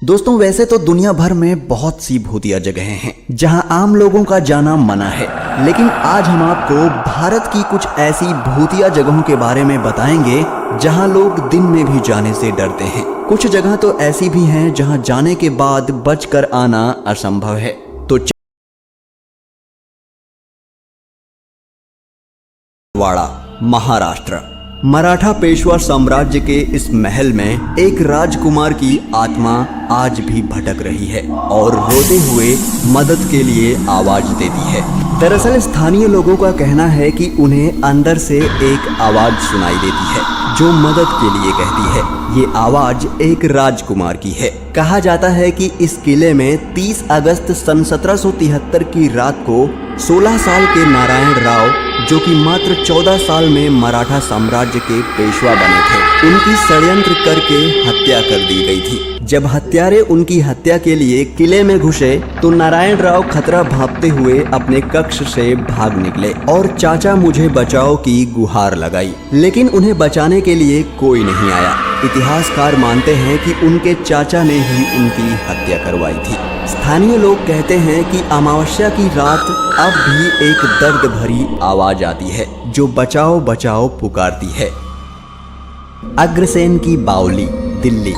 दोस्तों वैसे तो दुनिया भर में बहुत सी भूतिया जगहें हैं जहां आम लोगों का जाना मना है, लेकिन आज हम आपको भारत की कुछ ऐसी भूतिया जगहों के बारे में बताएंगे जहां लोग दिन में भी जाने से डरते हैं। कुछ जगह तो ऐसी भी हैं जहां जाने के बाद बचकर आना असंभव है। तो वाड़ा, महाराष्ट्र। मराठा पेशवा साम्राज्य के इस महल में एक राजकुमार की आत्मा आज भी भटक रही है और रोते हुए मदद के लिए आवाज देती है। दरअसल स्थानीय लोगों का कहना है कि उन्हें अंदर से एक आवाज सुनाई देती है जो मदद के लिए कहती है। ये आवाज एक राजकुमार की है। कहा जाता है कि इस किले में 30 अगस्त सन 1773 की रात को 16 साल के नारायण राव, जो कि मात्र 14 साल में मराठा साम्राज्य के पेशवा बने थे, उनकी षड्यंत्र करके हत्या कर दी गई थी। जब हत्यारे उनकी हत्या के लिए किले में घुसे तो नारायण राव खतरा भांपते हुए अपने कक्ष से भाग निकले और चाचा मुझे बचाओ की गुहार लगाई, लेकिन उन्हें बचाने के लिए कोई नहीं आया। इतिहासकार मानते हैं कि उनके चाचा ने ही उनकी हत्या करवाई थी। स्थानीय लोग कहते हैं कि अमावस्या की रात अब भी एक दर्द भरी आवाज आती है जो बचाओ बचाओ पुकारती है। अग्रसेन की बावली, दिल्ली।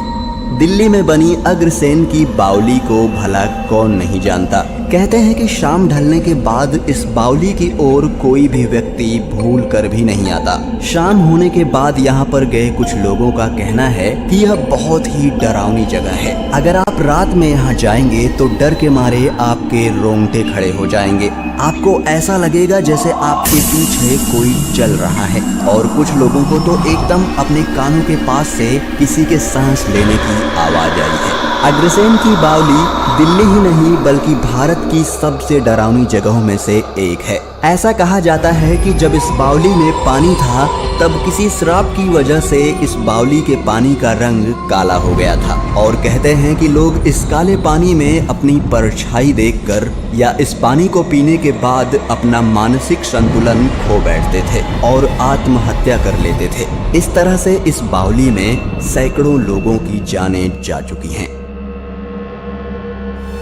दिल्ली में बनी अग्रसेन की बावली को भला कौन नहीं जानता। कहते हैं कि शाम ढलने के बाद इस बावली की ओर कोई भी व्यक्ति भूल कर भी नहीं आता। शाम होने के बाद यहाँ पर गए कुछ लोगों का कहना है कि यह बहुत ही डरावनी जगह है। अगर आप रात में यहाँ जाएंगे तो डर के मारे आपके रोंगटे खड़े हो जाएंगे। आपको ऐसा लगेगा जैसे आपके पीछे कोई चल रहा है, और कुछ लोगों को तो एकदम अपने कानों के पास से किसी के सांस लेने की आवाज आई है। अग्रसेन की बावली दिल्ली ही नहीं बल्कि भारत की सबसे डरावनी जगहों में से एक है। ऐसा कहा जाता है कि जब इस बावली में पानी था तब किसी श्राप की वजह से इस बावली के पानी का रंग काला हो गया था, और कहते हैं कि लोग इस काले पानी में अपनी परछाई देखकर या इस पानी को पीने के बाद अपना मानसिक संतुलन खो बैठते थे और आत्महत्या कर लेते थे। इस तरह से इस बावली में सैकड़ों लोगों की जानें जा चुकी हैं।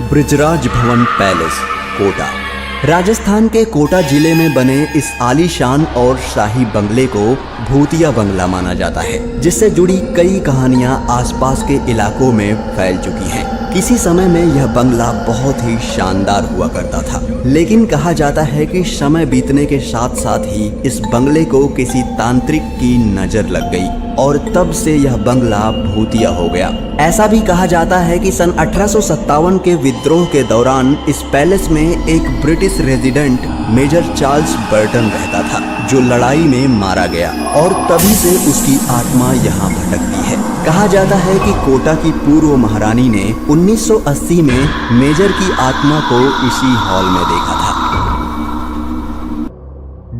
ब्रिजराज भवन पैलेस, कोटा। राजस्थान के कोटा जिले में बने इस आलीशान और शाही बंगले को भूतिया बंगला माना जाता है, जिससे जुड़ी कई कहानियां आसपास के इलाकों में फैल चुकी हैं। किसी समय में यह बंगला बहुत ही शानदार हुआ करता था, लेकिन कहा जाता है कि समय बीतने के साथ साथ ही इस बंगले को किसी तांत्रिक की नजर लग गई और तब से यह बंगला भूतिया हो गया। ऐसा भी कहा जाता है कि सन 1857 के विद्रोह के दौरान इस पैलेस में एक British resident major Charles Burton रहता था, जो लड़ाई में मारा गया, और तभी से उसकी आत्मा यहाँ भटकती है। कहा जाता है कि कोटा की पूर्व महारानी ने 1980 में मेजर की आत्मा को इसी हॉल में देखा था।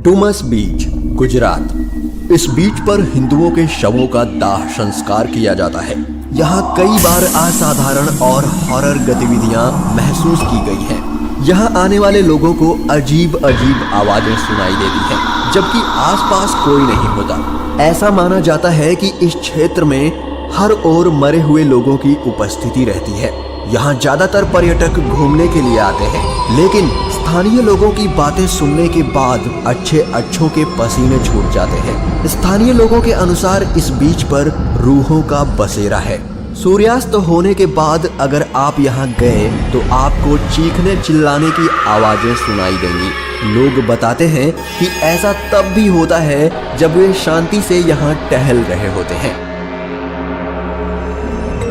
डुमस बीच, गुजरात। इस बीच पर हिंदुओं के शवों का दाह संस्कार किया जाता है। यहाँ कई बार असाधारण और हॉरर गतिविधियां महसूस की गई हैं। यहाँ आने वाले लोगों को अजीब अजीब आवाजें सुनाई देती हैं, जबकि आसपास कोई नहीं होता। ऐसा माना जाता है कि इस क्षेत्र में हर ओर मरे हुए लोगों की उपस्थिति रहती है। यहाँ ज्यादातर पर्यटक घूमने के लिए आते हैं, लेकिन स्थानीय लोगों की बातें सुनने के बाद अच्छों के पसीने छूट जाते हैं। स्थानीय लोगों के अनुसार इस बीच पर रूहों का बसेरा है। सूर्यास्त होने के बाद अगर आप यहाँ गए तो आपको चीखने चिल्लाने की आवाजें सुनाई देंगी। लोग बताते हैं कि ऐसा तब भी होता है जब वे शांति से यहाँ टहल रहे होते हैं।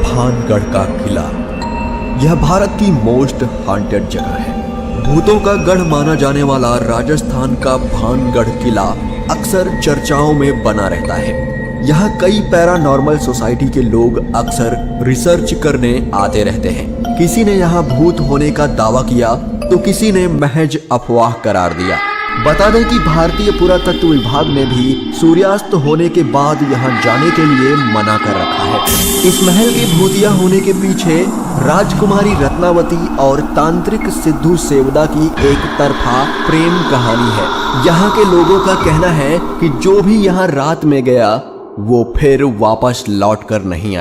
भानगढ़ का किला, यह भारत की मोस्ट हॉन्टेड जगह है। भूतों का गढ़ माना जाने वाला राजस्थान का भानगढ़ किला अक्सर चर्चाओं में बना रहता है। यहाँ कई पैरानॉर्मल सोसाइटी के लोग अक्सर रिसर्च करने आते रहते हैं। किसी ने यहाँ भूत होने का दावा किया तो किसी ने महज अफवाह करार दिया। बता दें कि भारतीय पुरातत्व विभाग ने भी सूर्यास्त होने के बाद यहाँ जाने के लिए मना कर रखा है। इस महल के भूतिया होने के पीछे राजकुमारी रत्नावती और तांत्रिक सिद्धू सेवदा की एक तरफा प्रेम कहानी है। यहाँ के लोगों का कहना है कि जो भी यहाँ रात में गया वो फिर वापस लौट कर नहीं आया।